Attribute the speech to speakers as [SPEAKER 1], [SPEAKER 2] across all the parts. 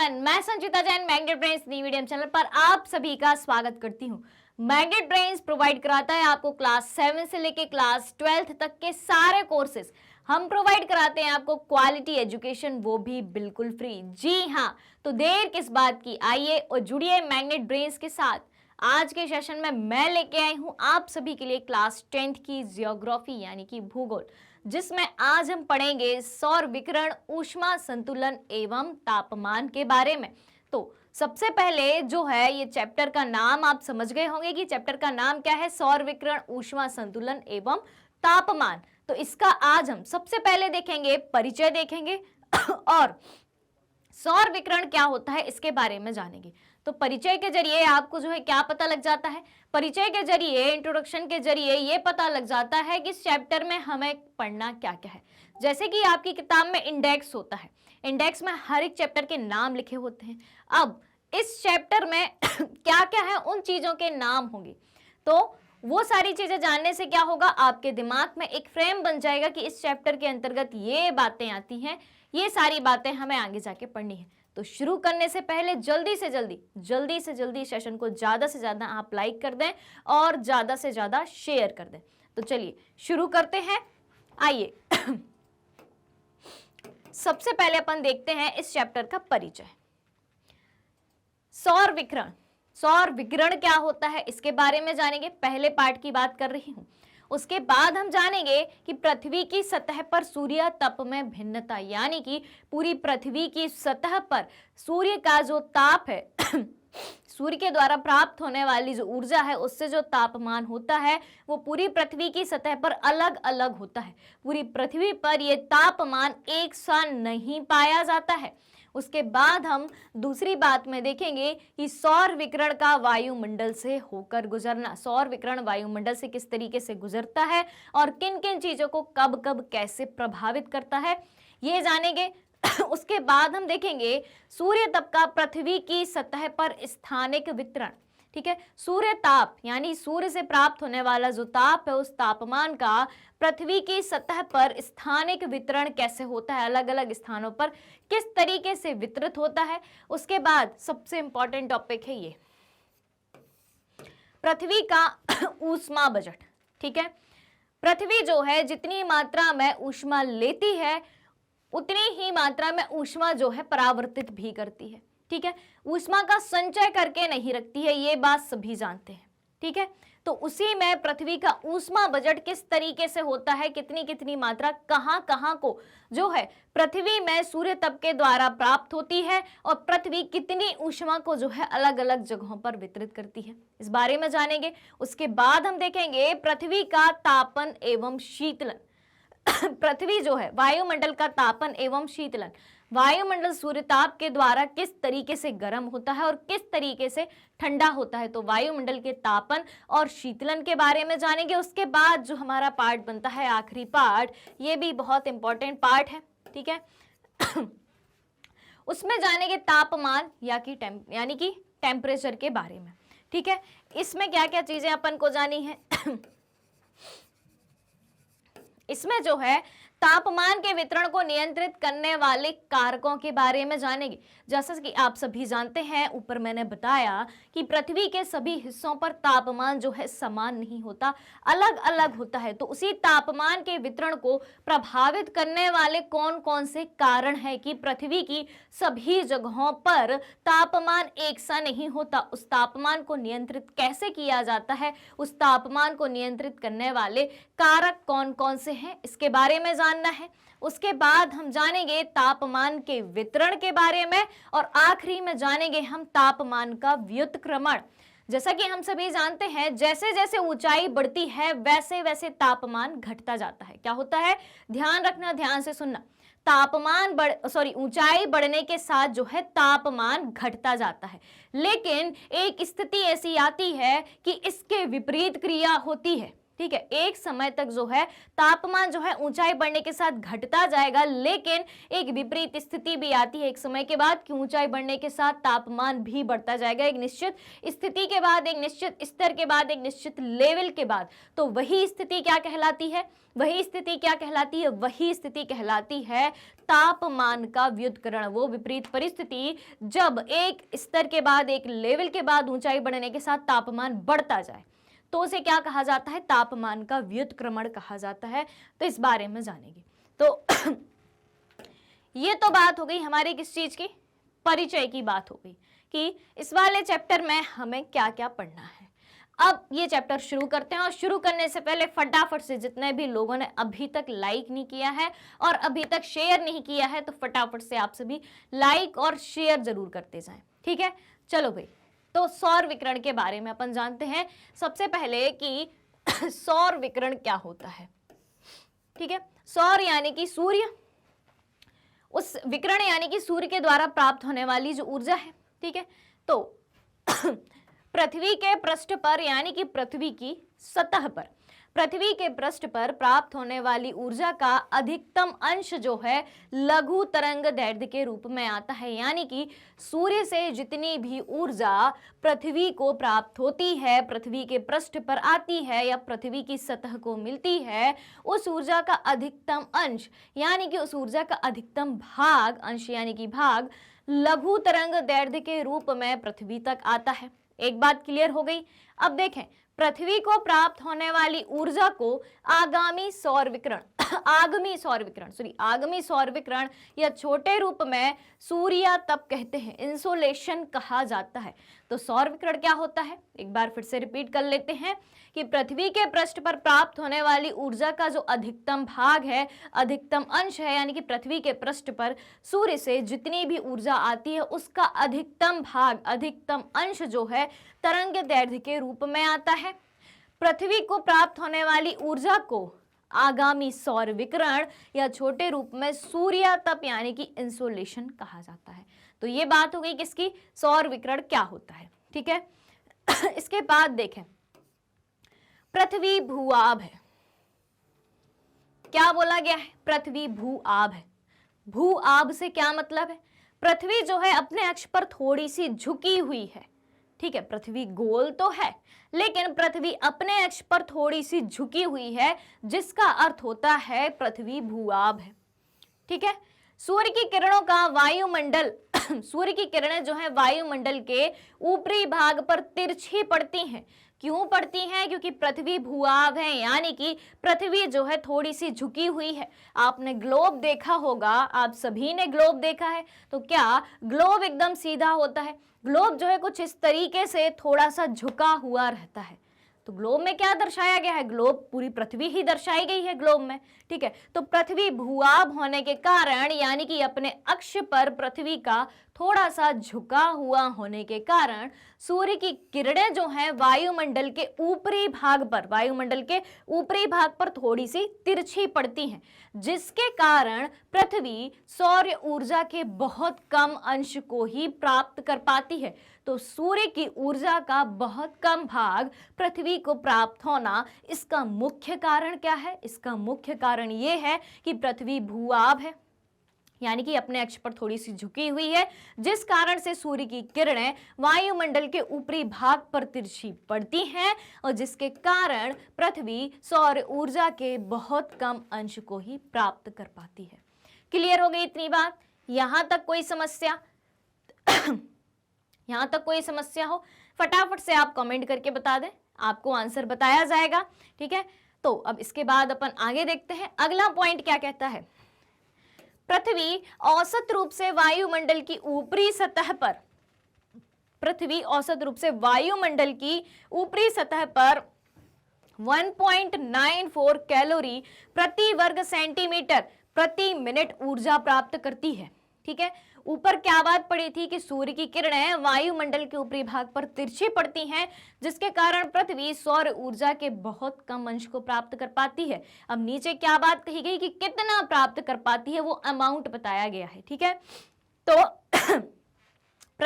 [SPEAKER 1] Everyone, मैं Sanchita Jain magnet brains new medium channel पर आप सभी का स्वागत करती हूँ। मैग्नेट ब्रेन्स प्रोवाइड कराता है आपको क्लास 7 से लेके क्लास 12 तक के सारे कोर्सेज। हम प्रोवाइड कराते हैं आपको क्वालिटी एजुकेशन, वो भी बिल्कुल फ्री। जी हाँ, तो देर किस बात की, आइए और जुड़िए मैग्नेट ब्रेन्स के साथ। आज के सेशन में मैं लेके आई हूँ आप सभी के लिए क्लास 10th की जियोग्राफी यानी कि भूगोल, जिसमें आज हम पढ़ेंगे सौर विकिरण, ऊष्मा संतुलन एवं तापमान के बारे में। तो सबसे पहले जो है ये चैप्टर का नाम आप समझ गए होंगे कि चैप्टर का नाम क्या है, सौर विकिरण, ऊष्मा संतुलन एवं तापमान। तो इसका आज हम सबसे पहले देखेंगे, परिचय देखेंगे और सौर विकिरण क्या होता है इसके बारे में जानेंगे। तो परिचय के जरिए आपको जो है क्या पता लग जाता है, परिचय के जरिए, इंट्रोडक्शन के जरिए ये पता लग जाता है कि इस चैप्टर में हमें पढ़ना क्या क्या है। जैसे कि आपकी किताब में इंडेक्स होता है, इंडेक्स में हर एक चैप्टर के नाम लिखे होते हैं। अब इस चैप्टर में क्या क्या है उन चीजों के नाम होंगे, तो वो सारी चीजें जानने से क्या होगा, आपके दिमाग में एक फ्रेम बन जाएगा कि इस चैप्टर के अंतर्गत ये बातें आती हैं, ये सारी बातें हमें आगे जाके पढ़नी है। तो शुरू करने से पहले जल्दी से जल्दी सेशन को ज्यादा से ज्यादा आप लाइक कर दें और ज्यादा से ज्यादा शेयर कर दें। तो चलिए शुरू करते हैं। आइए सबसे पहले अपन देखते हैं इस चैप्टर का परिचय। सौर विकिरण, सौर विकिरण क्या होता है इसके बारे में जानेंगे। पहले पार्ट की बात कर रही हूं। उसके बाद हम जानेंगे कि पृथ्वी की सतह पर सूर्य तप में भिन्नता, यानी कि पूरी पृथ्वी की सतह पर सूर्य का जो ताप है सूर्य के द्वारा प्राप्त होने वाली जो ऊर्जा है उससे जो तापमान होता है वो पूरी पृथ्वी की सतह पर अलग अलग होता है। पूरी पृथ्वी पर यह तापमान एक सा नहीं पाया जाता है। उसके बाद हम दूसरी बात में देखेंगे कि सौर विकिरण का वायुमंडल से होकर गुजरना, सौर विकिरण वायुमंडल से किस तरीके से गुजरता है और किन किन चीजों को कब कब कैसे प्रभावित करता है ये जानेंगे। उसके बाद हम देखेंगे सूर्य तप का पृथ्वी की सतह पर स्थानिक वितरण। ठीक है, सूर्य ताप यानी सूर्य से प्राप्त होने वाला जो ताप है उस तापमान का पृथ्वी की सतह पर स्थानिक वितरण कैसे होता है, अलग अलग स्थानों पर किस तरीके से वितरित होता है। उसके बाद सबसे इंपॉर्टेंट टॉपिक है ये पृथ्वी का ऊष्मा बजट। ठीक है, पृथ्वी जो है जितनी मात्रा में ऊष्मा लेती है उतनी ही मात्रा में ऊष्मा जो है परावर्तित भी करती है। ठीक है, ऊष्मा का संचय करके नहीं रखती है, ये बात सभी जानते हैं। ठीक है, तो उसी में पृथ्वी का ऊष्मा बजट किस तरीके से होता है, कितनी कितनी मात्रा कहां कहां को जो है पृथ्वी में सूर्य तप के द्वारा प्राप्त होती है और पृथ्वी कितनी ऊष्मा को जो है अलग अलग जगहों पर वितरित करती है, इस बारे में जानेंगे। उसके बाद हम देखेंगे पृथ्वी का तापन एवं शीतलन। पृथ्वी जो है वायुमंडल का तापन एवं शीतलन, वायुमंडल सूर्य ताप के द्वारा किस तरीके से गर्म होता है और किस तरीके से ठंडा होता है, तो वायुमंडल के तापन और शीतलन के बारे में जानेंगे। उसके बाद जो हमारा पार्ट बनता है आखिरी पार्ट, ये भी बहुत इंपॉर्टेंट पार्ट है। ठीक है, उसमें जानेंगे तापमान यानी कि टेम्परेचर के बारे में। ठीक है, इसमें क्या क्या चीजें अपन को जानी है इसमें जो है तापमान के वितरण को नियंत्रित करने वाले कारकों के बारे में जानेंगे। जैसा कि आप सभी जानते हैं, ऊपर मैंने बताया कि पृथ्वी के सभी हिस्सों पर तापमान जो है समान नहीं होता, अलग अलग होता है। तो उसी तापमान के वितरण को प्रभावित करने वाले कौन कौन से कारण हैं कि पृथ्वी की सभी जगहों पर तापमान एक सा नहीं होता, उस तापमान को नियंत्रित कैसे किया जाता है, उस तापमान को नियंत्रित करने वाले कारक कौन कौन से हैं, इसके बारे में जानना है। उसके बाद हम जानेंगे तापमान के वितरण के बारे में और आखिरी में जानेंगे हम तापमान का व्युत्क्रमण। जैसा कि हम सभी जानते हैं, जैसे जैसे ऊंचाई बढ़ती है वैसे वैसे तापमान घटता जाता है। क्या होता है, ध्यान रखना, ध्यान से सुनना, ऊंचाई बढ़ने के साथ जो है तापमान घटता जाता है, लेकिन एक स्थिति ऐसी आती है कि इसके विपरीत क्रिया होती है। ठीक है, एक समय तक जो है तापमान जो है ऊंचाई बढ़ने के साथ घटता जाएगा, लेकिन एक विपरीत स्थिति भी आती है एक समय के बाद कि ऊंचाई बढ़ने के साथ तापमान भी बढ़ता जाएगा, एक निश्चित स्थिति के बाद, एक निश्चित स्तर के बाद, एक निश्चित लेवल के बाद। तो वही स्थिति क्या कहलाती है? वही स्थिति क्या कहलाती है? वही स्थिति कहलाती है तापमान का व्युत्करण। वो विपरीत परिस्थिति जब एक स्तर के बाद, एक लेवल के बाद ऊंचाई बढ़ने के साथ तापमान बढ़ता जाए, तो उसे क्या कहा जाता है? तापमान का व्युत्क्रमण कहा जाता है। तो इस बारे में जानेंगे। तो ये तो बात हो गई हमारी किस चीज की? परिचय की बात हो गई कि इस वाले चैप्टर में हमें क्या क्या पढ़ना है। अब ये चैप्टर शुरू करते हैं, और शुरू करने से पहले फटाफट से जितने भी लोगों ने अभी तक लाइक नहीं किया है और अभी तक शेयर नहीं किया है, तो फटाफट से आप सभी लाइक और शेयर जरूर करते जाएं। ठीक है, चलो भाई। तो सौर विकिरण के बारे में अपन जानते हैं सबसे पहले कि सौर विकिरण क्या होता है। ठीक है, सौर यानी कि सूर्य, उस विकिरण यानी कि सूर्य के द्वारा प्राप्त होने वाली जो ऊर्जा है। ठीक है, तो पृथ्वी के पृष्ठ पर यानी कि पृथ्वी की सतह पर, पृथ्वी के पृष्ठ पर प्राप्त होने वाली ऊर्जा का अधिकतम अंश जो है लघु तरंग दैर्ध्य के रूप में आता है। यानी कि सूर्य से जितनी भी ऊर्जा पृथ्वी को प्राप्त होती है, पृथ्वी के पृष्ठ पर आती है या पृथ्वी की सतह को मिलती है, उस ऊर्जा का अधिकतम अंश यानी कि उस ऊर्जा का अधिकतम भाग, अंश यानी कि भाग, लघु तरंग दैर्ध्य के रूप में पृथ्वी तक आता है। एक बात क्लियर हो गई। अब देखें, पृथ्वी को प्राप्त होने वाली ऊर्जा को आगामी सौर विकिरण आगामी सौर विकिरण या छोटे रूप में सूर्यातप कहते हैं, इंसोलेशन कहा जाता है। तो सौर विकिरण क्या होता है? एक बार फिर से रिपीट कर लेते हैं कि पृथ्वी के पृष्ठ पर प्राप्त होने वाली ऊर्जा का जो अधिकतम भाग है, अधिकतम अंश है, यानी कि पृथ्वी के पृष्ठ पर सूर्य से जितनी भी ऊर्जा आती है उसका अधिकतम भाग, अधिकतम अंश जो है तरंग दैर्ध्य के रूप में आता है। पृथ्वी को प्राप्त होने वाली ऊर्जा को आगामी सौर विकिरण या छोटे रूप में सूर्यातप यानी कि इंसोलेशन कहा जाता है। तो ये बात हो गई किसकी? सौर विकिरण क्या होता है। ठीक है, इसके बाद देखें, पृथ्वी भूआब है। क्या बोला गया है? पृथ्वी भूआब है। भूआब से क्या मतलब है? पृथ्वी जो है अपने अक्ष पर थोड़ी सी झुकी हुई है। ठीक है, पृथ्वी गोल तो है लेकिन पृथ्वी अपने अक्ष पर थोड़ी सी झुकी हुई है, जिसका अर्थ होता है पृथ्वी भूआब है। ठीक है, सूर्य की किरणों का वायुमंडल सूर्य की किरणें जो है वायुमंडल के ऊपरी भाग पर तिरछी पड़ती हैं। क्यों पड़ती हैं? क्योंकि पृथ्वी भूआब है, यानी कि पृथ्वी जो है थोड़ी सी झुकी हुई है। आपने ग्लोब देखा होगा, आप सभी ने ग्लोब देखा है, तो क्या ग्लोब एकदम सीधा होता है? ग्लोब जो है कुछ इस तरीके से थोड़ा सा झुका हुआ रहता है। तो ग्लोब में क्या दर्शाया गया है? ग्लोब, पूरी पृथ्वी ही दर्शाई गई है ग्लोब में। ठीक है, तो पृथ्वी भूआब होने के कारण यानी कि अपने अक्ष पर पृथ्वी का थोड़ा सा झुका हुआ होने के कारण सूर्य की किरणें जो हैं वायुमंडल के ऊपरी भाग पर थोड़ी सी तिरछी पड़ती हैं, जिसके कारण पृथ्वी सौर ऊर्जा के बहुत कम अंश को ही प्राप्त कर पाती है। तो सूर्य की ऊर्जा का बहुत कम भाग पृथ्वी को प्राप्त होना, इसका मुख्य कारण क्या है? इसका मुख्य कारण यह है कि पृथ्वी भूआब है, यानी कि अपने अक्ष पर थोड़ी सी झुकी हुई है, जिस कारण से सूर्य की किरणें वायुमंडल के ऊपरी भाग पर तिरछी पड़ती हैं और जिसके कारण पृथ्वी सौर ऊर्जा के बहुत कम अंश को ही प्राप्त कर पाती है। क्लियर हो गई इतनी बात? यहां तक कोई समस्या? यहां तक कोई समस्या हो फटाफट से आप कमेंट करके बता दें, आपको आंसर बताया जाएगा। ठीक है, तो अब इसके बाद अपन आगे देखते हैं। अगला पॉइंट क्या कहता है? पृथ्वी औसत रूप से वायुमंडल की ऊपरी सतह पर, पृथ्वी औसत रूप से वायुमंडल की ऊपरी सतह पर 1.94 कैलोरी प्रति वर्ग सेंटीमीटर प्रति मिनट ऊर्जा प्राप्त करती है। ठीक है, ऊपर क्या बात पड़ी थी कि सूर्य की किरणें वायुमंडल के ऊपरी भाग पर तिरछी पड़ती हैं, जिसके कारण पृथ्वी सौर ऊर्जा के बहुत कम अंश को प्राप्त कर पाती है। अब नीचे क्या बात कही गई कि कितना प्राप्त कर पाती है, वो अमाउंट बताया गया है। ठीक है, तो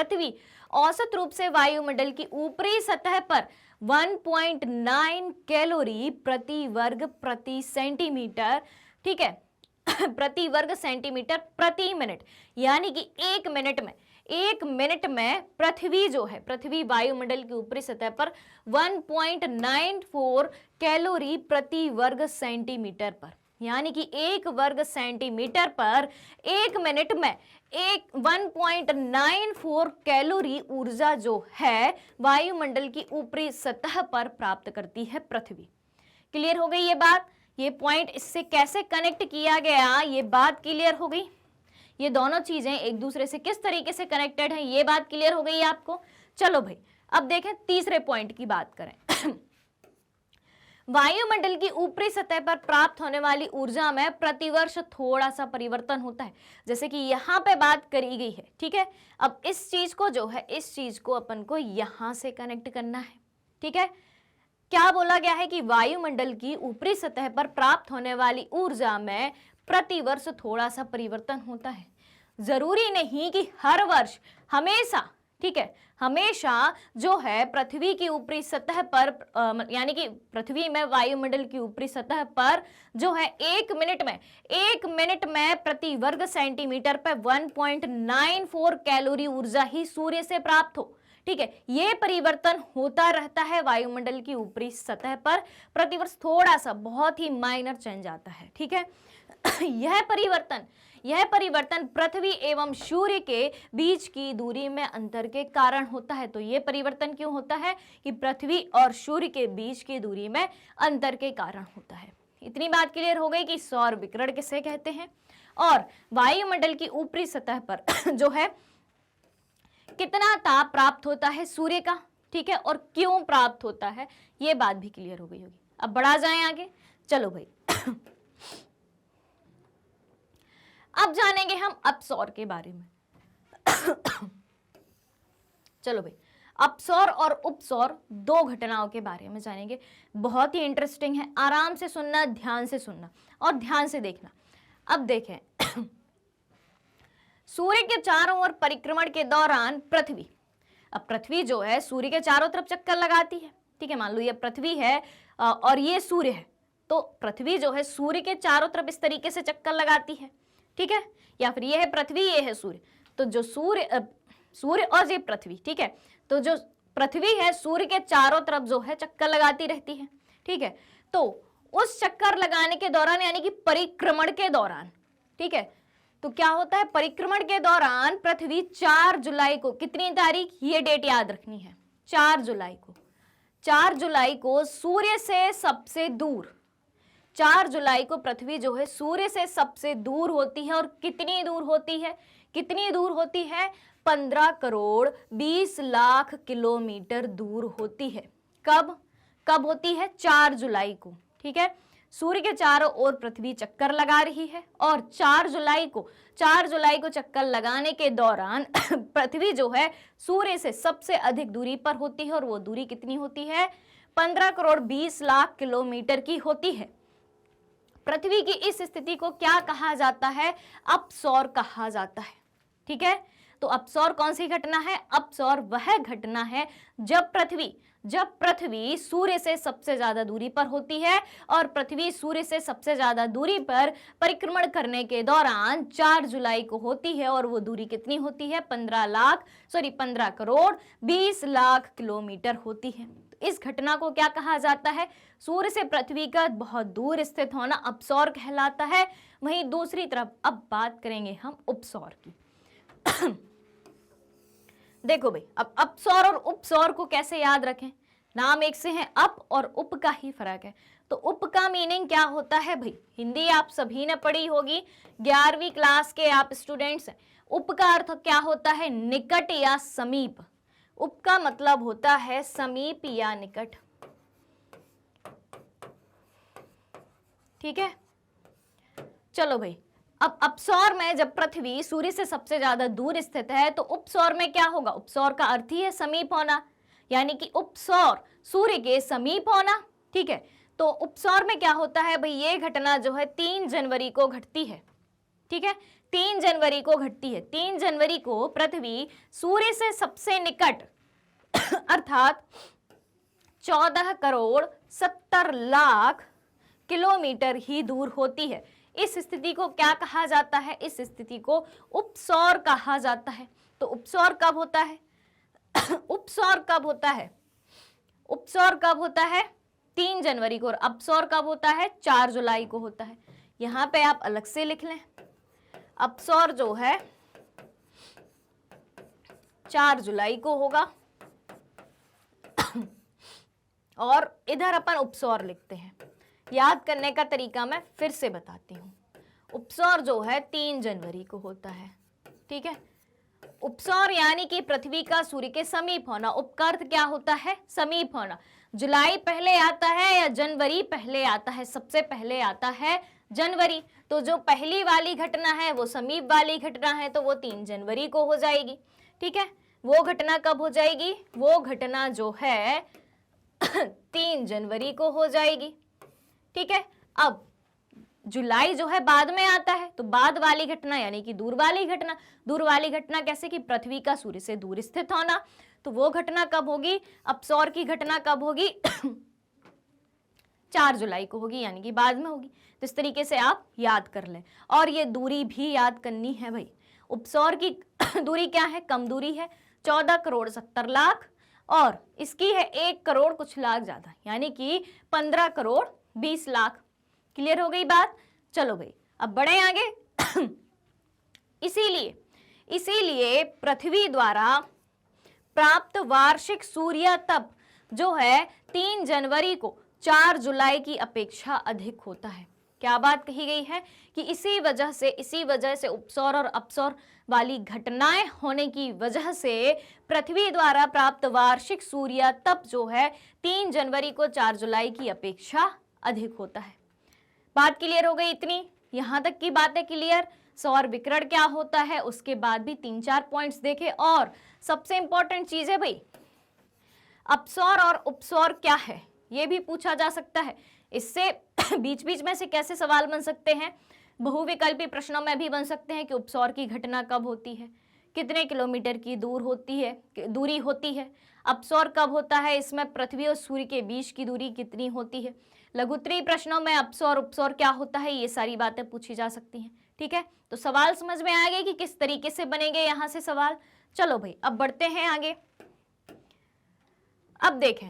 [SPEAKER 1] पृथ्वी औसत रूप से वायुमंडल की ऊपरी सतह पर 1.9 कैलोरी प्रति वर्ग प्रति सेंटीमीटर, ठीक है, प्रति वर्ग सेंटीमीटर प्रति मिनट, यानी कि एक मिनट में पृथ्वी जो है, पृथ्वी वायुमंडल की ऊपरी सतह पर 1.94 कैलोरी प्रति वर्ग सेंटीमीटर पर, यानी कि एक वर्ग सेंटीमीटर पर एक मिनट में 1.94 कैलोरी ऊर्जा जो है वायुमंडल की ऊपरी सतह पर प्राप्त करती है पृथ्वी। क्लियर हो गई ये बात? ये पॉइंट इससे कैसे कनेक्ट किया गया, ये बात क्लियर हो गई? ये दोनों चीजें एक दूसरे से किस तरीके से कनेक्टेड हैं, ये बात क्लियर हो गई आपको? चलो भाई, अब देखें तीसरे पॉइंट की बात करें। वायुमंडल की ऊपरी सतह पर प्राप्त होने वाली ऊर्जा में प्रतिवर्ष थोड़ा सा परिवर्तन होता है, जैसे कि यहां पे बात करी गई है, ठीक है। अब इस चीज को जो है, इस चीज को अपन को यहां से कनेक्ट करना है, ठीक है। क्या बोला गया है कि वायुमंडल की ऊपरी सतह पर प्राप्त होने वाली ऊर्जा में प्रतिवर्ष थोड़ा सा परिवर्तन होता है। जरूरी नहीं कि हर वर्ष हमेशा, ठीक है, हमेशा जो है पृथ्वी की ऊपरी सतह पर यानी कि पृथ्वी में वायुमंडल की ऊपरी सतह पर जो है एक मिनट में प्रति वर्ग सेंटीमीटर पर 1.94 कैलोरी ऊर्जा ही सूर्य से प्राप्त हो, ठीक है। यह परिवर्तन होता रहता है वायुमंडल की ऊपरी सतह पर प्रतिवर्ष, थोड़ा सा, बहुत ही माइनर चेंज आता है, ठीक है। यह परिवर्तन पृथ्वी एवं सूर्य के बीच की दूरी में अंतर के कारण होता है। तो यह परिवर्तन क्यों होता है कि पृथ्वी और सूर्य के बीच की दूरी में अंतर के कारण होता है। इतनी बात क्लियर हो गई कि सौर विकिरण किसे कहते हैं और वायुमंडल की ऊपरी सतह पर जो है कितना ताप प्राप्त होता है सूर्य का, ठीक है, और क्यों प्राप्त होता है, यह बात भी क्लियर हो गई होगी। अब बढ़ा जाएं आगे, चलो भाई। अब जानेंगे हम अपसौर के बारे में। चलो भाई, अपसौर और उपसौर दो घटनाओं के बारे में जानेंगे। बहुत ही इंटरेस्टिंग है, आराम से सुनना, ध्यान से सुनना और ध्यान से देखना। अब देखें, सूर्य के चारों ओर परिक्रमण के दौरान पृथ्वी, अब पृथ्वी जो है सूर्य के चारों तरफ चक्कर लगाती है, ठीक है। मान लो ये पृथ्वी है और ये सूर्य है, तो पृथ्वी जो है सूर्य के चारों तरफ इस तरीके से चक्कर लगाती है, ठीक है। या फिर ये है पृथ्वी, ये है सूर्य, तो जो सूर्य और ये पृथ्वी, ठीक है, तो जो पृथ्वी है सूर्य के चारों तरफ जो है चक्कर लगाती रहती है, ठीक है। तो उस चक्कर लगाने के दौरान यानी कि परिक्रमण के दौरान, ठीक है, तो क्या होता है, परिक्रमण के दौरान पृथ्वी 4 जुलाई को, कितनी तारीख, ये डेट याद रखनी है, 4 जुलाई को सूर्य से सबसे दूर, 4 जुलाई को पृथ्वी जो है सूर्य से सबसे दूर होती है। और कितनी दूर होती है, 15 करोड़ 20 लाख किलोमीटर दूर होती है। कब होती है, 4 जुलाई को, ठीक है। सूर्य के चारों ओर पृथ्वी चक्कर लगा रही है और 4 जुलाई को चक्कर लगाने के दौरान पृथ्वी जो है सूर्य से सबसे अधिक दूरी पर होती है और वो दूरी कितनी होती है, 15 करोड़ 20 लाख किलोमीटर की होती है। पृथ्वी की इस स्थिति को क्या कहा जाता है, अपसौर कहा जाता है, ठीक है। तो अपसौर कौन सी घटना है, अपसौर वह घटना है जब पृथ्वी सूर्य से सबसे ज्यादा दूरी पर होती है और पृथ्वी सूर्य से सबसे ज्यादा दूरी पर परिक्रमण करने के दौरान 4 जुलाई को होती है और वो दूरी कितनी होती है, 15 करोड़ 20 लाख किलोमीटर होती है। तो इस घटना को क्या कहा जाता है, सूर्य से पृथ्वी का बहुत दूर स्थित होना अपसौर कहलाता है। वहीं दूसरी तरफ अब बात करेंगे हम उपसौर की। देखो भाई, अब अपसौर और उपसौर को कैसे याद रखें, नाम एक से है, अप और उप का ही फर्क है। तो उप का मीनिंग क्या होता है भाई, हिंदी आप सभी ने पढ़ी होगी, 11वीं क्लास के आप स्टूडेंट्स हैं। उप का अर्थ क्या होता है, निकट या समीप। उप का मतलब होता है समीप या निकट, ठीक है। चलो भाई, अब अपसौर में जब पृथ्वी सूर्य से सबसे ज्यादा दूर स्थित है तो उपसौर में क्या होगा, उपसौर का अर्थ ही है समीप होना, यानी कि उपसौर सूर्य के समीप होना, ठीक है। तो उपसौर में क्या होता है भाई, ये घटना जो है 3 जनवरी को घटती है, ठीक है। 3 जनवरी को घटती है। 3 जनवरी को पृथ्वी सूर्य से सबसे निकट अर्थात 14 करोड़ 70 लाख किलोमीटर ही दूर होती है। इस स्थिति को क्या कहा जाता है? इस स्थिति को उपसौर कहा जाता है। तो उपसौर कब होता है? उपसौर कब होता है? उपसौर कब होता है? 3 जनवरी को। और अपसौर कब होता है? 4 जुलाई को होता है। यहां पे आप अलग से लिख लें, अपसौर जो है 4 जुलाई को होगा और इधर अपन उपसौर लिखते हैं। याद करने का तरीका मैं फिर से बताती हूं। उपसौर जो है 3 जनवरी को होता है, ठीक है। उपसौर यानी कि पृथ्वी का सूर्य के समीप होना। उप का अर्थ क्या होता है? समीप होना। जुलाई पहले आता है या जनवरी पहले आता है? सबसे पहले आता है जनवरी। तो जो पहली वाली घटना है वो समीप वाली घटना है, तो वो 3 जनवरी को हो जाएगी, ठीक है। वो घटना कब हो जाएगी? वो घटना जो है 3 जनवरी को हो जाएगी, ठीक है। अब जुलाई जो है बाद में आता है, तो बाद वाली घटना यानी कि दूर वाली घटना। दूर वाली घटना कैसे? कि पृथ्वी का सूर्य से दूर स्थित होना। तो वो घटना कब होगी? अपसौर की घटना कब होगी? 4 जुलाई को होगी, यानी कि बाद में होगी। तो इस तरीके से आप याद कर लें। और ये दूरी भी याद करनी है भाई। उपसौर की दूरी क्या है? कम दूरी है, 14 करोड़ 70 लाख, और इसकी है 1 करोड़ कुछ लाख ज्यादा, यानी कि 15 करोड़ 20 लाख। क्लियर हो गई बात? चलो भाई अब बढ़े आगे। इसीलिए पृथ्वी द्वारा प्राप्त वार्षिक सूर्य तप जो है 3 जनवरी को 4 जुलाई की अपेक्षा अधिक होता है। क्या बात कही गई है? कि इसी वजह से उपसौर और अपसौर वाली घटनाएं होने की वजह से पृथ्वी द्वारा प्राप्त वार्षिक सूर्य तप जो है 3 जनवरी को 4 जुलाई की अपेक्षा अधिक होता है। बात क्लियर हो गई इतनी? यहां तक की बातें क्लियर? सौर विकिरण क्या होता है उसके बाद भी 3-4 पॉइंट्स देखे। और सबसे इंपॉर्टेंट चीज है भाई, अपसौर और उपसौर क्या है ये भी पूछा जा सकता है। इससे बीच बीच में से कैसे सवाल बन सकते हैं? बहुविकल्पी प्रश्नों में भी बन सकते हैं कि उपसौर की घटना कब होती है, कितने किलोमीटर की दूरी होती है। अपसौर कब होता है, इसमें पृथ्वी और सूर्य के बीच की दूरी कितनी होती है। लघुत्तरीय प्रश्नों में अपसौर उपसौर क्या होता है, ये सारी बातें पूछी जा सकती हैं, ठीक है। तो सवाल समझ में आ गए कि किस तरीके से बनेंगे यहां से सवाल। चलो भाई अब बढ़ते हैं आगे। अब देखें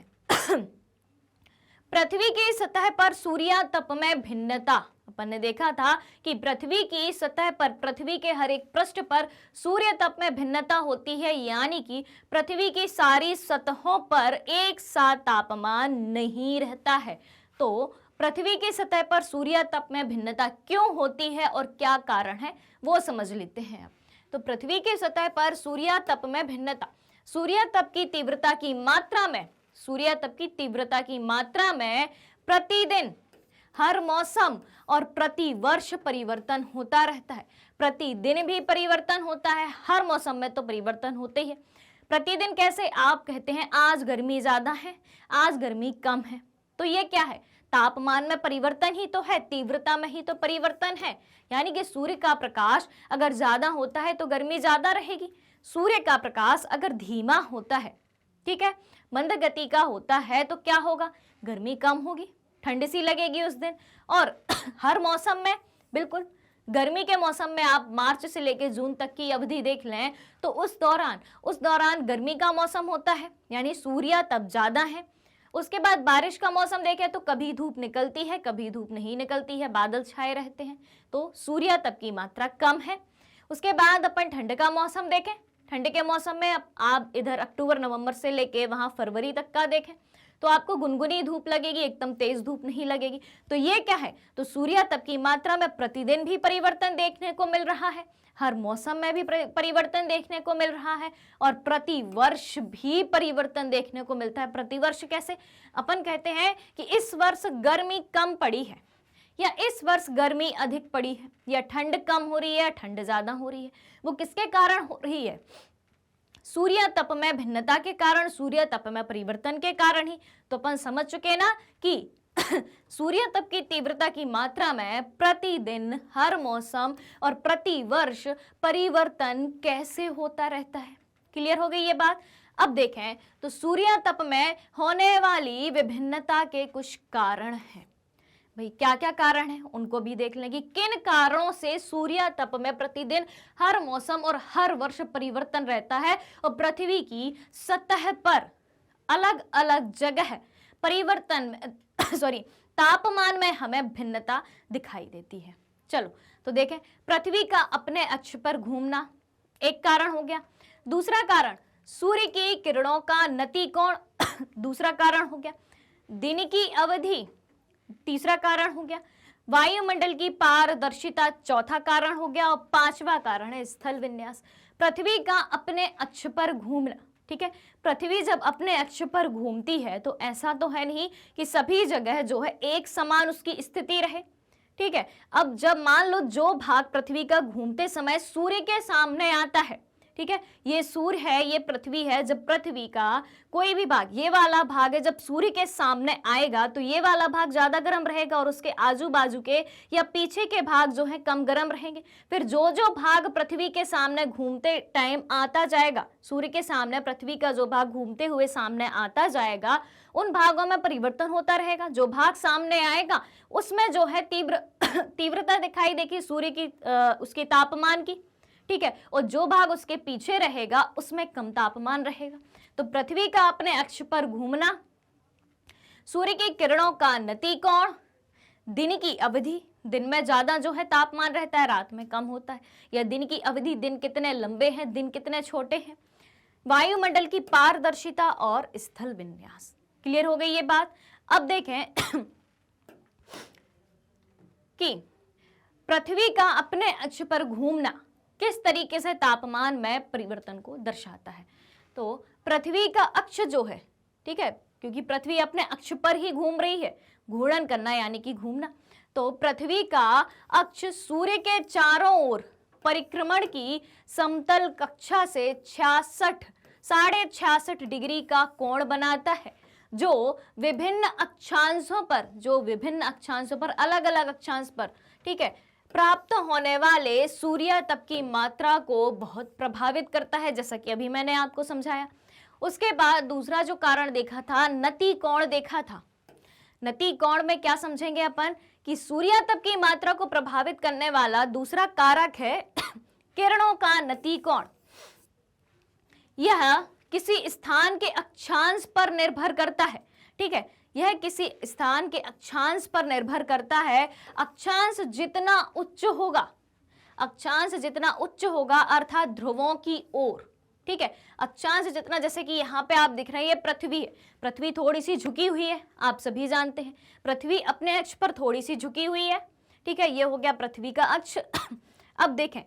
[SPEAKER 1] पृथ्वी की सतह पर सूर्य तप में भिन्नता। अपन ने देखा था कि पृथ्वी की सतह पर, पृथ्वी के हर एक पृष्ठ पर सूर्य तप में भिन्नता होती है, यानी कि पृथ्वी की सारी सतहों पर एक साथ तापमान नहीं रहता है। तो पृथ्वी की सतह पर सूर्य तप में भिन्नता क्यों होती है और क्या कारण है वो समझ लेते हैं। अब तो पृथ्वी की सतह पर सूर्य तप में भिन्नता, सूर्य तप की तीव्रता की मात्रा में, सूर्य तप की तीव्रता की मात्रा में प्रतिदिन, हर मौसम और प्रति वर्ष परिवर्तन होता रहता है। प्रतिदिन भी परिवर्तन होता है, हर मौसम में तो परिवर्तन होते ही है। प्रतिदिन कैसे? आप कहते हैं आज गर्मी ज्यादा है, आज गर्मी कम है, तो ये क्या है? तापमान में परिवर्तन ही तो है, तीव्रता में ही तो परिवर्तन है। यानी कि सूर्य का प्रकाश अगर ज्यादा होता है तो गर्मी ज्यादा रहेगी, सूर्य का प्रकाश अगर धीमा होता है, ठीक है, मंद गति का होता है, तो क्या होगा? गर्मी कम होगी, ठंड सी लगेगी उस दिन। और हर मौसम में, बिल्कुल गर्मी के मौसम में आप मार्च से लेकर जून तक की अवधि देख लें तो उस दौरान गर्मी का मौसम होता है, यानी सूर्य तप ज्यादा है। उसके बाद बारिश का मौसम देखें तो कभी धूप निकलती है, कभी धूप नहीं निकलती है, बादल छाए रहते हैं, तो सूर्य तप की मात्रा कम है। उसके बाद अपन ठंड का मौसम देखें, ठंड के मौसम में आप इधर अक्टूबर नवंबर से लेके वहां फरवरी तक का देखें तो आपको गुनगुनी धूप लगेगी, एकदम तेज धूप नहीं लगेगी। तो ये क्या है? तो सूर्य तप की मात्रा में प्रतिदिन भी परिवर्तन देखने को मिल रहा है, हर मौसम में भी परिवर्तन देखने को मिल रहा है, और प्रति वर्ष भी परिवर्तन देखने को मिलता है। प्रति वर्ष कैसे? अपन कहते हैं कि इस वर्ष गर्मी कम पड़ी है, या इस वर्ष गर्मी अधिक पड़ी है, या ठंड कम हो रही है, ठंड ज्यादा हो रही है। वो किसके कारण हो रही है? सूर्य तप में भिन्नता के कारण, सूर्य तप में परिवर्तन के कारण ही। तो अपन समझ चुके ना कि सूर्य तप की तीव्रता की मात्रा में प्रतिदिन, हर मौसम और प्रति वर्ष परिवर्तन कैसे होता रहता है। क्लियर हो गई ये बात। अब देखें तो सूर्य तप में होने वाली विभिन्नता के कुछ कारण हैं। भाई क्या क्या कारण हैं उनको भी देख लें कि किन कारणों से सूर्य तप में प्रतिदिन, हर मौसम और हर वर्ष परिवर्तन रहता है और पृथ्वी की सतह पर अलग अलग जगह परिवर्तन तापमान में हमें भिन्नता दिखाई देती है। चलो तो देखें, पृथ्वी का अपने अक्ष पर घूमना एक कारण हो गया। दूसरा कारण सूर्य की किरणों का नतिकोण दूसरा कारण हो गया। दिन की अवधि तीसरा कारण हो गया। वायुमंडल की पारदर्शिता चौथा कारण हो गया और पांचवा कारण है स्थल विन्यास, पृथ्वी का अपने अक्ष पर घूमना। ठीक है, पृथ्वी जब अपने अक्ष पर घूमती है तो ऐसा तो है नहीं कि सभी जगह जो है एक समान उसकी स्थिति रहे। ठीक है, अब जब मान लो जो भाग पृथ्वी का घूमते समय सूर्य के सामने आता है, ठीक है, ये सूर्य है, ये पृथ्वी है, जब पृथ्वी का कोई भी भाग, ये वाला भाग है, जब सूर्य के सामने आएगा तो ये वाला भाग ज्यादा गर्म रहेगा और उसके आजू बाजू के या पीछे के भाग जो है कम गर्म रहेंगे। फिर जो जो भाग पृथ्वी के सामने घूमते टाइम आता जाएगा, सूर्य के सामने पृथ्वी का जो भाग घूमते हुए सामने आता जाएगा, उन भागों में परिवर्तन होता रहेगा। जो भाग सामने आएगा उसमें जो है तीव्रता दिखाई देगी सूर्य की, उसके तापमान की। ठीक है, और जो भाग उसके पीछे रहेगा उसमें कम तापमान रहेगा। तो पृथ्वी का अपने अक्ष पर घूमना, सूर्य की किरणों का नतिकोण, दिन की अवधि, दिन में ज्यादा जो है तापमान रहता है, रात में कम होता है, या दिन की अवधि, दिन कितने लंबे हैं, दिन कितने छोटे हैं, वायुमंडल की पारदर्शिता और स्थल विन्यास। क्लियर हो गई ये बात। अब देखें कि पृथ्वी का अपने अक्ष पर घूमना किस तरीके से तापमान में परिवर्तन को दर्शाता है। तो पृथ्वी का अक्ष जो है, ठीक है, क्योंकि पृथ्वी अपने अक्ष पर ही घूम रही है, घूर्णन करना यानी कि घूमना, तो पृथ्वी का अक्ष सूर्य के चारों ओर परिक्रमण की समतल कक्षा से 66.5 डिग्री का कोण बनाता है, जो विभिन्न अक्षांशों पर अलग अलग अक्षांश पर, ठीक है, प्राप्त होने वाले सूर्य तप की मात्रा को बहुत प्रभावित करता है, जैसा कि अभी मैंने आपको समझाया। उसके बाद दूसरा जो कारण देखा था, नतिकोण देखा था। नतिकोण में क्या समझेंगे अपन कि सूर्य तप की मात्रा को प्रभावित करने वाला दूसरा कारक है किरणों का नतिकोण। यह किसी स्थान के अक्षांश पर निर्भर करता है। ठीक है, यह किसी स्थान के अक्षांश पर निर्भर करता है। अक्षांश जितना उच्च होगा अर्थात ध्रुवों की ओर, ठीक है, अक्षांश जितना, जैसे कि यहाँ पे आप दिख रहे हैं, ये पृथ्वी है, पृथ्वी थोड़ी सी झुकी हुई है, आप सभी जानते हैं पृथ्वी अपने अक्ष पर थोड़ी सी झुकी हुई है। ठीक है, ये हो गया पृथ्वी का अक्ष। अब देखें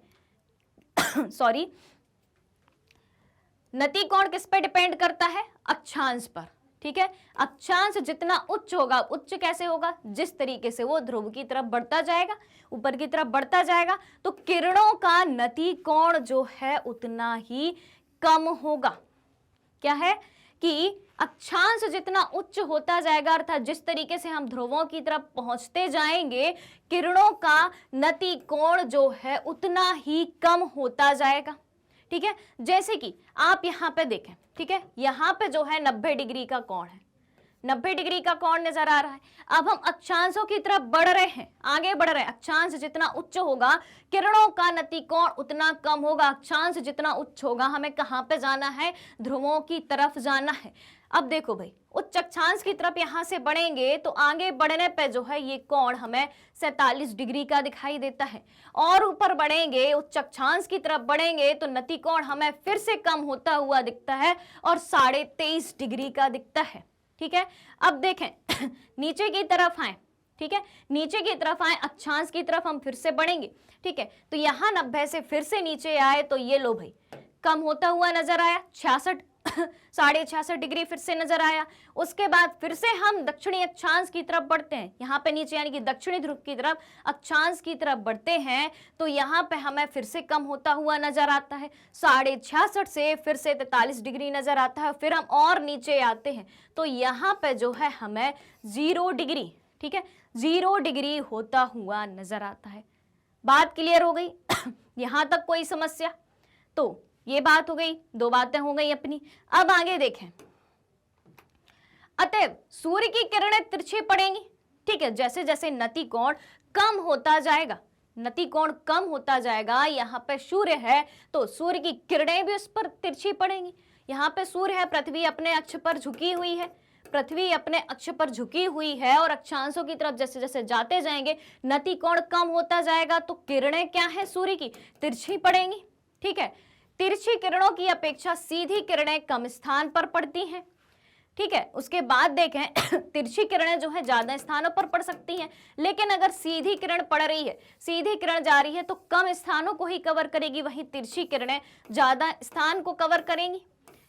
[SPEAKER 1] नतिकोण किस पे डिपेंड करता है? अक्षांश पर। ठीक है, अक्षांश जितना उच्च होगा, उच्च कैसे होगा? जिस तरीके से वो ध्रुव की तरफ बढ़ता जाएगा, ऊपर की तरफ बढ़ता जाएगा, तो किरणों का नतिकोण जो है उतना ही कम होगा। क्या है कि अक्षांश जितना उच्च होता जाएगा, अर्थात जिस तरीके से हम ध्रुवों की तरफ पहुंचते जाएंगे, किरणों का नतिकोण जो है उतना ही कम होता जाएगा। ठीक है, जैसे कि आप यहाँ पे देखें, ठीक है, यहाँ पे जो है 90 डिग्री का कोण है, 90 डिग्री का कोण नजर आ रहा है। अब हम अक्षांशों की तरफ बढ़ रहे हैं, आगे बढ़ रहे हैं। अक्षांश जितना उच्च होगा, किरणों का नतिकोण उतना कम होगा। अक्षांश जितना उच्च होगा, हमें कहाँ पे जाना है? ध्रुवों की तरफ जाना है। अब देखो भाई, उच्च अक्षांश की तरफ यहाँ से बढ़ेंगे तो आगे बढ़ने पे जो है ये कोण हमें 47 डिग्री का दिखाई देता है, और ऊपर बढ़ेंगे, उच्च अक्षांश की तरफ बढ़ेंगे तो नतिकोण हमें फिर से कम होता हुआ दिखता है और 23.5 डिग्री का दिखता है। ठीक है, अब देखें नीचे की तरफ आए, ठीक है, नीचे की तरफ आए, अक्षांश की तरफ हम फिर से बढ़ेंगे। ठीक है, तो यहाँ 90 से फिर से नीचे आए तो ये लो भाई कम होता हुआ नजर आया, 66 66.5 डिग्री फिर से नजर आया। उसके बाद फिर से हम दक्षिणी अक्षांश की तरफ बढ़ते हैं, यहाँ पे नीचे यानी कि दक्षिणी ध्रुव की तरफ अक्षांश की तरफ बढ़ते हैं तो यहाँ पे हमें फिर से कम होता हुआ नजर आता है। 66.5 से फिर से 43 डिग्री नजर आता है। फिर हम और नीचे आते हैं तो यहाँ पे जो है हमें 0 डिग्री, ठीक है, 0 डिग्री होता हुआ नजर आता है। बात क्लियर हो गई? यहां तक कोई समस्या? तो ये बात हो गई, दो बातें हो गई अपनी। अब आगे देखें, अतएव सूर्य की किरणें तिरछी पड़ेंगी, ठीक है, जैसे जैसे नति कोण कम होता जाएगा, नति कोण कम होता जाएगा, यहाँ पे सूर्य है तो सूर्य की किरणें भी उस पर तिरछी पड़ेंगी। यहाँ पे सूर्य है, पृथ्वी अपने अक्ष पर झुकी हुई है, पृथ्वी अपने अक्ष पर झुकी हुई है और अक्षांशों की तरफ जैसे जैसे जाते जाएंगे नति कोण कम होता जाएगा तो किरणें क्या है सूर्य की, तिरछी पड़ेंगी, ठीक है। तिरछी किरणों की अपेक्षा सीधी किरणें कम स्थान पर पड़ती हैं, ठीक है। उसके बाद देखें तिरछी किरणें जो है ज्यादा स्थानों पर पड़ सकती हैं, लेकिन अगर सीधी किरण पड़ रही है, सीधी किरण जा रही है तो कम स्थानों को ही कवर करेगी, वहीं तिरछी किरणें ज्यादा स्थान को कवर करेंगी,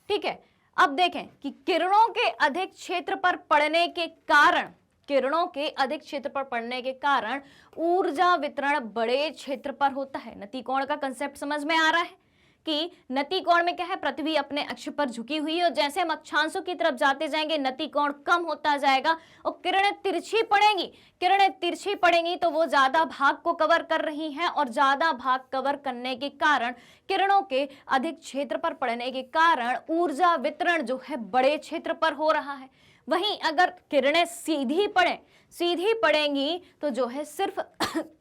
[SPEAKER 1] ठीक है। अब देखें कि किरणों के अधिक क्षेत्र पर पड़ने के कारण, किरणों के अधिक क्षेत्र पर पड़ने के कारण ऊर्जा वितरण बड़े क्षेत्र पर होता है। नति कोण का कंसेप्ट समझ में आ रहा है कि नति कोण में क्या है, पृथ्वी अपने अक्ष पर झुकी हुई है और जैसे हम अक्षांशों की तरफ जाते जाएंगे नति कोण कम होता जाएगा और किरणें तिरछी पड़ेंगी। किरणें तिरछी पड़ेंगी तो वो ज्यादा भाग को कवर कर रही हैं और ज्यादा भाग कवर करने के कारण, किरणों के अधिक क्षेत्र पर पड़ने के कारण ऊर्जा वितरण जो है बड़े क्षेत्र पर हो रहा है। वहीं अगर किरणें सीधी पड़ेंगी तो जो है सिर्फ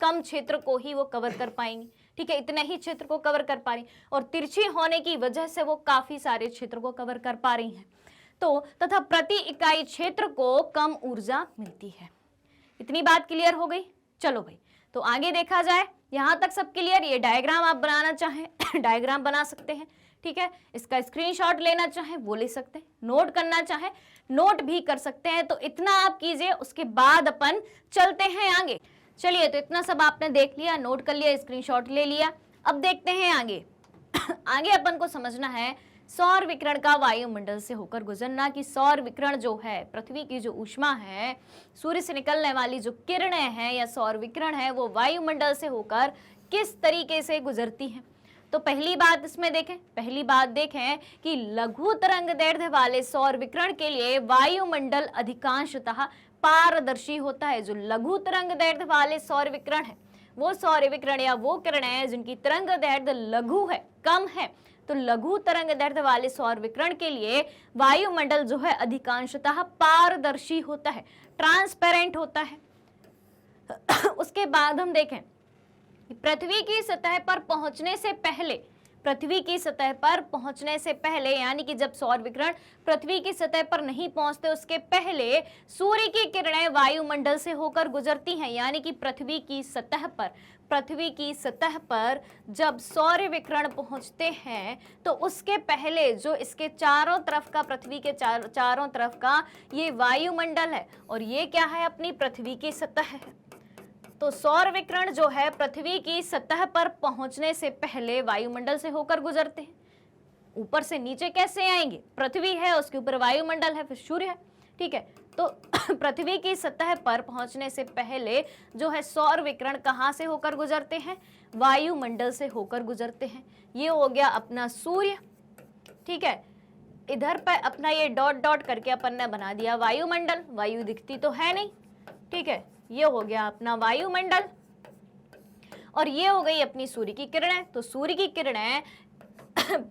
[SPEAKER 1] कम क्षेत्र को ही वो कवर कर पाएंगी, ठीक है, इतने ही क्षेत्र को कवर कर पा रही, और तिरछी होने की वजह से वो काफी सारे क्षेत्र को कवर कर पा रही हैं। तो तथा प्रति इकाई क्षेत्र को कम ऊर्जा मिलती है। इतनी बात क्लियर हो गई? चलो भाई, तो आगे देखा जाए, यहां तक सब क्लियर। ये डायग्राम आप बनाना चाहें डायग्राम बना सकते हैं, ठीक है। इसका स्क्रीनशॉट लेना चाहें वो ले सकते हैं, नोट करना चाहें नोट भी कर सकते हैं। तो इतना आप कीजिए, उसके बाद अपन चलते हैं आगे। चलिए, तो इतना सब आपने देख लिया, नोट कर लिया, स्क्रीनशॉट ले लिया। अब देखते हैं आगे आगे अपन को समझना है सौर विकिरण का वायुमंडल से होकर गुजरना, कि सौर विकिरण जो है, पृथ्वी की जो ऊष्मा है, सूर्य से निकलने वाली जो किरणें हैं या सौर विकिरण है, वो वायुमंडल से होकर किस तरीके से गुजरती हैं। तो पहली बात इसमें देखें, पहली बात देखें कि लघु तरंगदैर्घ्य वाले सौर विकिरण के लिए वायुमंडल अधिकांशतः पारदर्शी होता है। जो लघु तरंगदैर्घ्य वाले सौर विकिरण है, वो सौर विकिरण या वो किरणें जिनकी तरंगदैर्घ्य लघु है, कम है, तो लघु तरंगदैर्घ्य वाले सौर विकिरण के लिए वायुमंडल जो है अधिकांशतः पारदर्शी होता है, ट्रांसपेरेंट होता है। उसके बाद हम देखें पृथ्वी की सतह पर पहुंचने से पहले, पृथ्वी की सतह पर पहुंचने से पहले, यानी कि जब सौर विकिरण पृथ्वी की सतह पर नहीं पहुंचते उसके पहले सूर्य की किरणें वायुमंडल से होकर गुजरती हैं। यानी कि पृथ्वी की सतह पर जब सौर विकिरण पहुंचते हैं तो उसके पहले जो इसके चारों तरफ का, पृथ्वी के चारों तरफ का ये वायुमंडल है और ये क्या है, अपनी पृथ्वी की सतह है। तो सौर विकिरण जो है पृथ्वी की सतह पर पहुंचने से पहले वायुमंडल से होकर गुजरते हैं। ऊपर से नीचे कैसे आएंगे, पृथ्वी है, उसके ऊपर वायुमंडल है, फिर सूर्य है, ठीक है। तो पृथ्वी की सतह पर पहुंचने से पहले जो है सौर विकिरण कहाँ से होकर गुजरते हैं, वायुमंडल से होकर गुजरते हैं। ये हो गया अपना सूर्य, ठीक है। इधर पर अपना ये डॉट डॉट करके अपन ने बना दिया वायुमंडल, वायु दिखती तो है नहीं, ठीक है। ये हो गया अपना वायुमंडल और ये हो गई अपनी सूर्य की किरणें। तो सूर्य की किरणें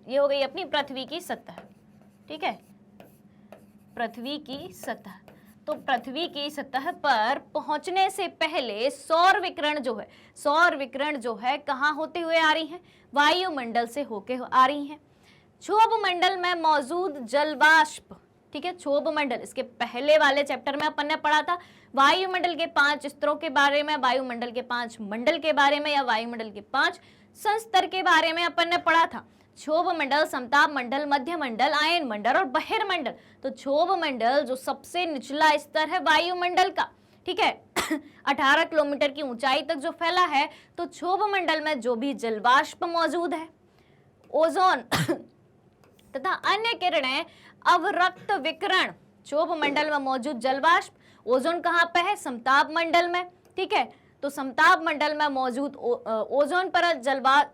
[SPEAKER 1] ये हो गई अपनी पृथ्वी की सतह, ठीक है, पृथ्वी की सतह। तो पृथ्वी की सतह पर पहुंचने से पहले सौर विकिरण जो है कहाँ होते हुए आ रही हैं, वायुमंडल से होके आ रही हैं। क्षोभ मंडल में मौजूद जलवाष्प, ठीक है, क्षोभ मंडल, इसके पहले वाले चैप्टर में अपन ने पढ़ा था वायुमंडल के 5 स्तरों के बारे में, वायुमंडल के 5 मंडल के बारे में, या वायुमंडल के 5 संस्तर के बारे में अपन ने पढ़ा था। क्षोभ मंडल, समताप मंडल, मध्य मंडल, आयन मंडल और बहिर्मंडल। तो क्षोभ मंडल जो सबसे निचला स्तर है वायुमंडल का, ठीक है, 18 किलोमीटर की ऊंचाई तक जो फैला है, तो क्षोभ मंडल में जो भी जलवाष्प मौजूद है, ओजोन तथा अन्य किरणें अवरक्त विकिरण, क्षोभ मंडल में मौजूद जलवाष्प, ओजोन कहाँ पे है, समताप मंडल में, ठीक है, तो समताप मंडल में मौजूद ओजोन परत,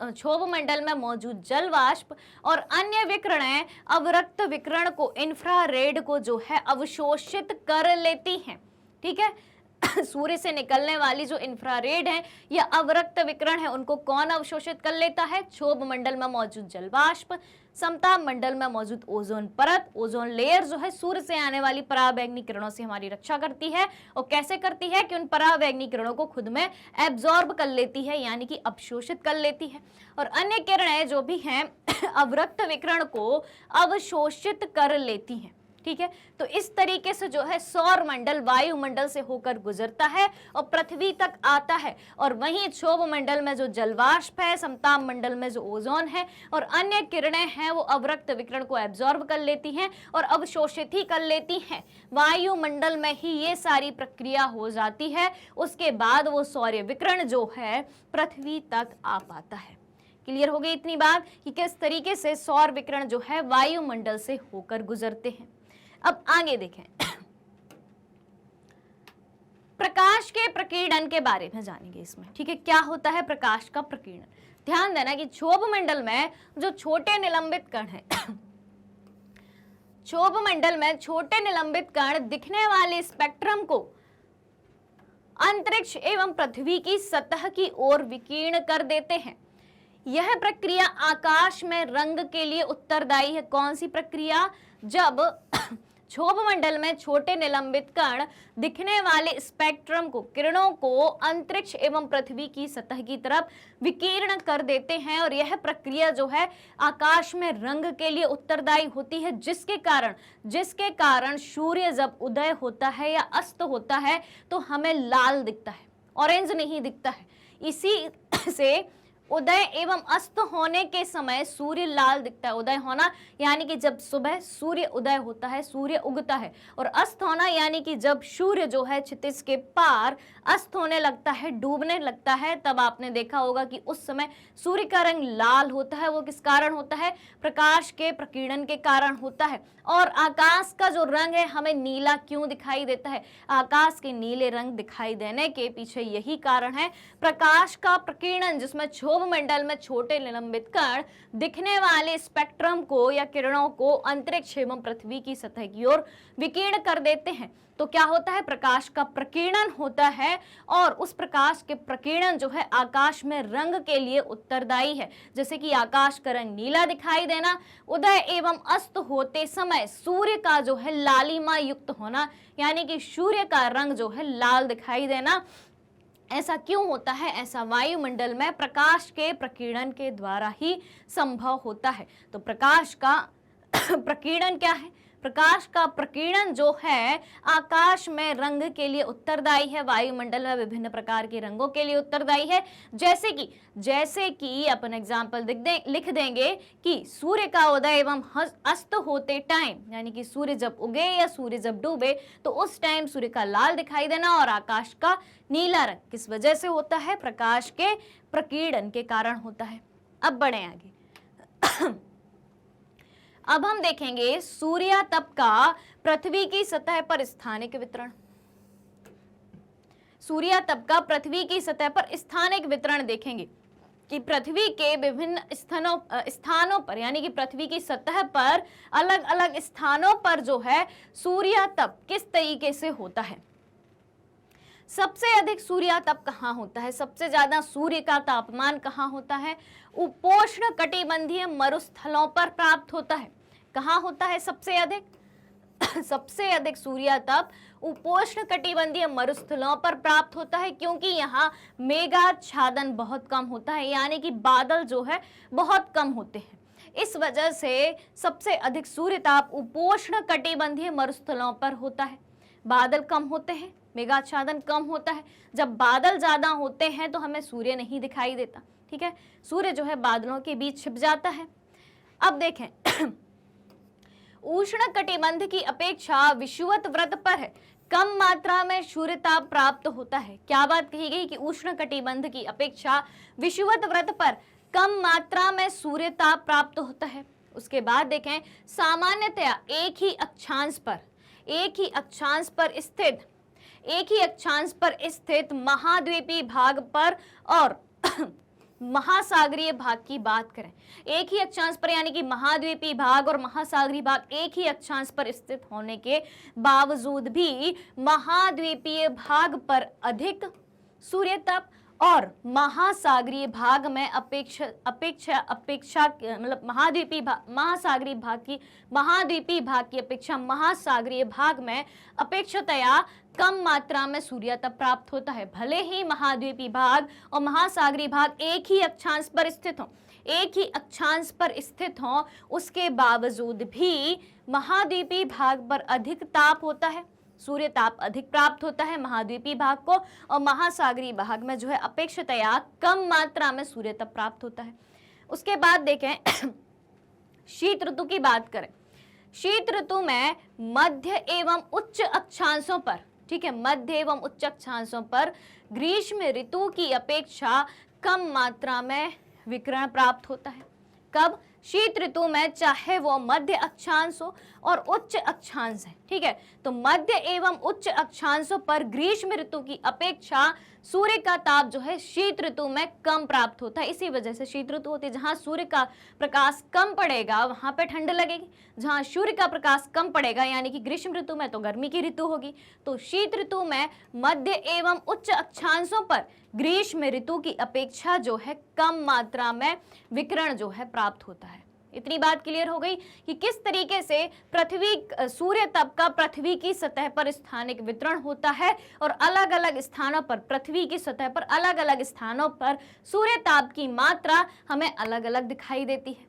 [SPEAKER 1] क्षोभ मंडल में मौजूद जलवाष्प और अन्य विकिरणें अवरक्त विकिरण को, इंफ्रारेड को जो है अवशोषित कर लेती हैं, ठीक है। सूर्य से निकलने वाली जो इंफ्रारेड है या अवरक्त विकिरण है उनको कौन अवशोषित कर लेता है, क्षोभ मंडल में मौजूद जलवाष्प, समताप मंडल में मौजूद ओजोन परत। ओजोन लेयर जो है सूर्य से आने वाली पराबैंगनी किरणों से हमारी रक्षा करती है, और कैसे करती है कि उन पराबैंगनी किरणों को खुद में एब्जॉर्ब कर लेती है, यानी कि अवशोषित कर लेती है। और अन्य किरणें जो भी हैं अवरक्त विकिरण को अवशोषित कर लेती हैं, ठीक है। तो इस तरीके से जो है सौर मंडल वायुमंडल से होकर गुजरता है और पृथ्वी तक आता है, और वहीं क्षोभ मंडल में जो जलवाष्प है, समताप मंडल में जो ओजोन है और अन्य किरणें हैं वो अवरक्त विकिरण को एब्जॉर्ब कर लेती हैं और अवशोषित ही कर लेती हैं। वायुमंडल में ही ये सारी प्रक्रिया हो जाती है, उसके बाद वो सौर्य विकिरण जो है पृथ्वी तक आ पाता है। क्लियर हो गई इतनी बात कि किस तरीके से सौर विकिरण जो है वायुमंडल से होकर गुजरते हैं। अब आगे देखें, प्रकाश के प्रकीर्णन के बारे में जानेंगे इसमें, ठीक है। क्या होता है प्रकाश का प्रकीर्णन? ध्यान देना कि क्षोभ मंडल में जो छोटे निलंबित कण हैं क्षोभ मंडल में छोटे निलंबित कण दिखने वाले स्पेक्ट्रम को अंतरिक्ष एवं पृथ्वी की सतह की ओर विकीर्ण कर देते हैं। यह प्रक्रिया आकाश में रंग के लिए उत्तरदायी है। कौन सी प्रक्रिया? जब क्षोभ मंडल में छोटे निलंबित कण दिखने वाले स्पेक्ट्रम को, किरणों को अंतरिक्ष एवं पृथ्वी की सतह की तरफ विकीर्ण कर देते हैं, और यह प्रक्रिया जो है आकाश में रंग के लिए उत्तरदायी होती है, जिसके कारण सूर्य जब उदय होता है या अस्त होता है तो हमें लाल दिखता है, ऑरेंज नहीं दिखता है। इसी से उदय एवं अस्त होने के समय सूर्य लाल दिखता है। उदय होना यानी कि जब सुबह सूर्य उदय होता है, सूर्य उगता है, और अस्त होना यानी कि जब सूर्य जो है क्षितिज के पार अस्त होने लगता है, डूबने लगता है, तब आपने देखा होगा कि उस समय सूर्य का रंग लाल होता है। वो किस कारण होता है? प्रकाश के प्रकीर्णन के कारण होता है। और आकाश का जो रंग है हमें नीला क्यों दिखाई देता है? आकाश के नीले रंग दिखाई देने के पीछे यही कारण है, प्रकाश का प्रकीर्णन, जिसमें क्षोभ मंडल में छोटे निलंबित कण दिखने वाले स्पेक्ट्रम को या किरणों को अंतरिक्ष एवं पृथ्वी की सतह की ओर विकीर्ण कर देते हैं। तो क्या होता है? प्रकाश का प्रकीर्णन होता है, और उस प्रकाश के प्रकीर्णन जो है आकाश में रंग के लिए उत्तरदायी है। जैसे कि आकाश का रंग नीला दिखाई देना, उदय एवं अस्त होते समय सूर्य का जो है लालिमा युक्त होना, यानी कि सूर्य का रंग जो है लाल दिखाई देना। ऐसा क्यों होता है? ऐसा वायुमंडल में प्रकाश के प्रकीर्णन के द्वारा ही संभव होता है। तो प्रकाश का प्रकीर्णन क्या है? प्रकाश का प्रकीर्णन जो है आकाश में रंग के लिए उत्तरदायी है, वायुमंडल में विभिन्न प्रकार के रंगों के लिए उत्तरदायी है। जैसे कि अपन एग्जाम्पल लिख देंगे कि सूर्य का उदय एवं अस्त होते टाइम, यानी कि सूर्य जब उगे या सूर्य जब डूबे तो उस टाइम सूर्य का लाल दिखाई देना और आकाश का नीला रंग किस वजह से होता है? प्रकाश के प्रकीर्णन के कारण होता है। अब बढ़े आगे। अब हम देखेंगे सूर्यातप का पृथ्वी की सतह पर स्थानिक वितरण। सूर्यातप का पृथ्वी की सतह पर स्थानिक वितरण देखेंगे कि पृथ्वी के विभिन्न स्थानों पर, यानी कि पृथ्वी की सतह पर अलग अलग स्थानों पर जो है सूर्यातप किस तरीके से होता है। सबसे अधिक सूर्यातप कहाँ होता है? सबसे ज्यादा सूर्य का तापमान कहाँ होता है? उपोष्ण कटिबंधीय मरुस्थलों पर प्राप्त होता है। कहाँ होता है सबसे अधिक? सबसे अधिक सूर्यातप उपोष्ण कटिबंधीय मरुस्थलों पर प्राप्त होता है, क्योंकि यहाँ मेघाच्छादन बहुत कम होता है, यानी कि बादल जो है बहुत कम होते हैं। इस वजह से सबसे अधिक सूर्यताप उपोष्ण कटिबंधीय मरुस्थलों पर होता है। बादल कम होते हैं, मेघाच्छादन कम होता है। जब बादल ज्यादा होते हैं तो हमें सूर्य नहीं दिखाई देता, ठीक है, सूर्य जो है बादलों के बीच छिप जाता है। अब देखें उष्ण कटिबंध की अपेक्षा विषुवत व्रत पर है कम मात्रा में सूर्यताप प्राप्त होता है। क्या बात कही गई? कि उष्ण कटिबंध की अपेक्षा विषुवत व्रत पर कम मात्रा में सूर्यताप प्राप्त होता है। उसके बाद देखें सामान्यतया एक ही अक्षांश पर स्थित महाद्वीपीय भाग पर और महासागरीय भाग की बात करें, एक ही अक्षांश पर यानी कि महाद्वीपीय भाग और महासागरीय भाग एक ही अक्षांश पर स्थित होने के बावजूद भी महाद्वीपीय भाग पर अधिक सूर्य तप और महासागरीय भाग में मतलब महाद्वीपीय भाग की अपेक्षा महासागरीय भाग में अपेक्षातया कम मात्रा में सूर्य तप प्राप्त होता है। भले ही महाद्वीपीय भाग और महासागरीय भाग एक ही अक्षांश पर स्थित हों, उसके बावजूद भी महाद्वीपीय भाग पर अधिक ताप होता है, सूर्य ताप अधिक प्राप्त होता है महाद्वीपीय भाग को, और महासागरीय भाग में जो है अपेक्षातया कम मात्रा में सूर्य ताप प्राप्त होता है। उसके बाद देखें शीत ऋतु की बात करें। शीत ऋतु में मध्य एवं उच्च अक्षांशों पर, ठीक है, मध्य एवं उच्च अक्षांशों पर ग्रीष्म ऋतु की अपेक्षा कम मात्रा में विकिरण प्राप्त होता है। कब? शीत ऋतु में, चाहे वो मध्य अक्षांश हो और उच्च अक्षांश है, ठीक है, तो मध्य एवं उच्च अक्षांशों पर ग्रीष्म ऋतु की अपेक्षा सूर्य का ताप जो है शीत ऋतु में कम प्राप्त होता है। इसी वजह से शीत ऋतु होती है, जहां सूर्य का प्रकाश कम पड़ेगा वहां पे ठंड लगेगी, जहां सूर्य का प्रकाश कम पड़ेगा यानी कि ग्रीष्म ऋतु में तो गर्मी की ऋतु होगी। तो शीत ऋतु में मध्य एवं उच्च अक्षांशों पर ग्रीष्म ऋतु की अपेक्षा जो है कम मात्रा में विकिरण जो है प्राप्त होता है। इतनी बात क्लियर हो गई कि किस तरीके से सूर्य तप का पृथ्वी की सतह पर स्थानिक वितरण होता है और अलग अलग स्थानों पर, पृथ्वी की सतह पर अलग अलग स्थानों पर सूर्य ताप की मात्रा हमें अलग अलग दिखाई देती है।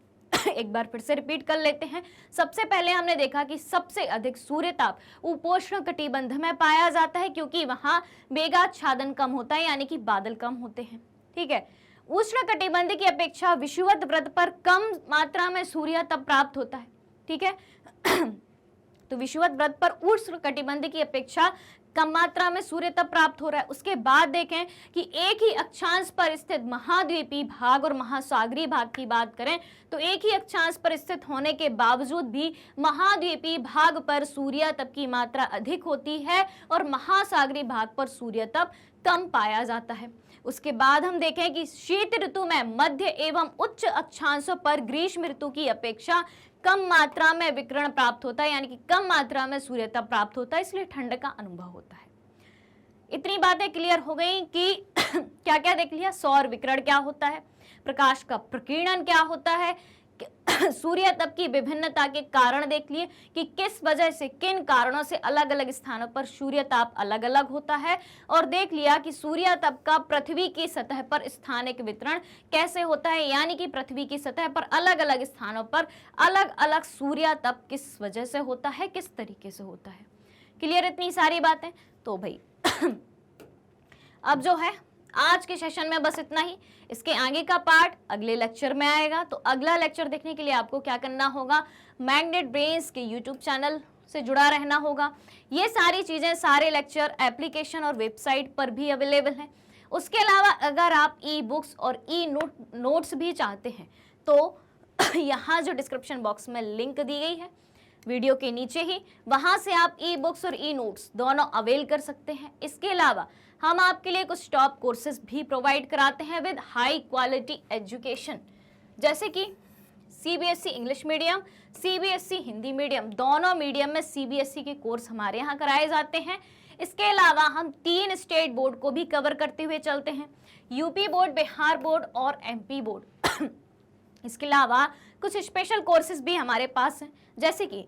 [SPEAKER 1] एक बार फिर से रिपीट कर लेते हैं। सबसे पहले हमने देखा कि सबसे अधिक सूर्य ताप उपोष्ण कटिबंध में पाया जाता है, क्योंकि वहां मेघाच्छादन कम होता है यानी कि बादल कम होते हैं, ठीक है। उष्ण कटिबंध की अपेक्षा विषुवत व्रत पर कम मात्रा में सूर्य तप प्राप्त होता है, ठीक है। तो विषुवत व्रत पर उष्ण कटिबंध की अपेक्षा कम मात्रा में सूर्य तप प्राप्त हो रहा है। उसके बाद देखें कि एक ही अक्षांश पर स्थित महाद्वीपीय भाग और महासागरीय भाग की बात करें तो एक ही अक्षांश पर स्थित होने के बावजूद भी महाद्वीपीय भाग पर सूर्य तप की मात्रा अधिक होती है और महासागरीय भाग पर सूर्य तप कम पाया जाता है। उसके बाद हम देखें कि शीत ऋतु में मध्य एवं उच्च अक्षांशों पर ग्रीष्म ऋतु की अपेक्षा कम मात्रा में विकिरण प्राप्त होता है यानी कि कम मात्रा में सूर्य तप प्राप्त होता है, इसलिए ठंड का अनुभव होता है। इतनी बातें क्लियर हो गई कि क्या क्या देख लिया, सौर विकिरण क्या होता है, प्रकाश का प्रकीर्णन क्या होता है, सूर्य तप की विभिन्नता के कारण देख लिए कि किस वजह से, किन कारणों से अलग अलग स्थानों पर सूर्य ताप अलग अलग होता है, और देख लिया कि सूर्य तप का पृथ्वी की सतह पर स्थानिक वितरण कैसे होता है, यानी कि पृथ्वी की सतह पर अलग अलग स्थानों पर अलग अलग सूर्य तप किस वजह से होता है, किस तरीके से होता है। क्लियर इतनी सारी बातें? तो भाई अब जो है आज के सेशन में बस इतना ही। इसके आगे का पार्ट अगले लेक्चर में आएगा। तो अगला लेक्चर देखने के लिए आपको क्या करना होगा, मैग्नेट ब्रेन्स के यूट्यूब चैनल से जुड़ा रहना होगा। ये सारी चीज़ें, सारे लेक्चर एप्लीकेशन और वेबसाइट पर भी अवेलेबल हैं। उसके अलावा अगर आप ई बुक्स और ई नोट्स भी चाहते हैं तो यहाँ जो डिस्क्रिप्शन बॉक्स में लिंक दी गई है वीडियो के नीचे ही, वहाँ से आप ई बुक्स और ई नोट्स दोनों अवेल कर सकते हैं। इसके अलावा हम आपके लिए कुछ टॉप कोर्सेज भी प्रोवाइड कराते हैं विद हाई क्वालिटी एजुकेशन, जैसे कि CBSE English medium, CBSE Hindi medium, दोनों मीडियम में सीबीएसई के कोर्स हमारे यहाँ कराए जाते हैं। इसके अलावा हम 3 स्टेट बोर्ड को भी कवर करते हुए चलते हैं, यूपी बोर्ड, बिहार बोर्ड और एमपी बोर्ड। इसके अलावा कुछ स्पेशल कोर्सेज भी हमारे पास हैं, जैसे कि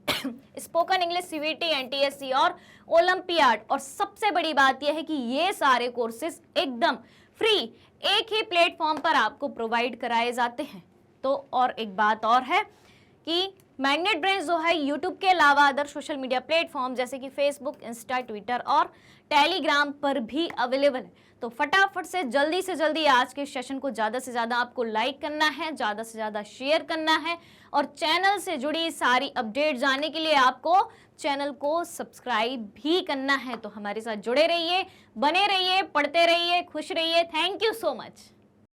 [SPEAKER 1] स्पोकन इंग्लिश, सीवीटी, एनटीएससी और ओलंपियाड। और सबसे बड़ी बात यह है कि ये सारे कोर्सेज एकदम फ्री एक ही प्लेटफॉर्म पर आपको प्रोवाइड कराए जाते हैं। तो और एक बात और है कि मैग्नेट ब्रेन्स जो है यूट्यूब के अलावा अदर सोशल मीडिया प्लेटफॉर्म जैसे कि फेसबुक, इंस्टा, ट्विटर और टेलीग्राम पर भी अवेलेबल है। तो फटाफट से जल्दी आज के सेशन को ज़्यादा से ज़्यादा आपको लाइक करना है, ज़्यादा से ज़्यादा शेयर करना है, और चैनल से जुड़ी सारी अपडेट जानने के लिए आपको चैनल को सब्सक्राइब भी करना है। तो हमारे साथ जुड़े रहिए, बने रहिए, पढ़ते रहिए, खुश रहिए। Thank you so much.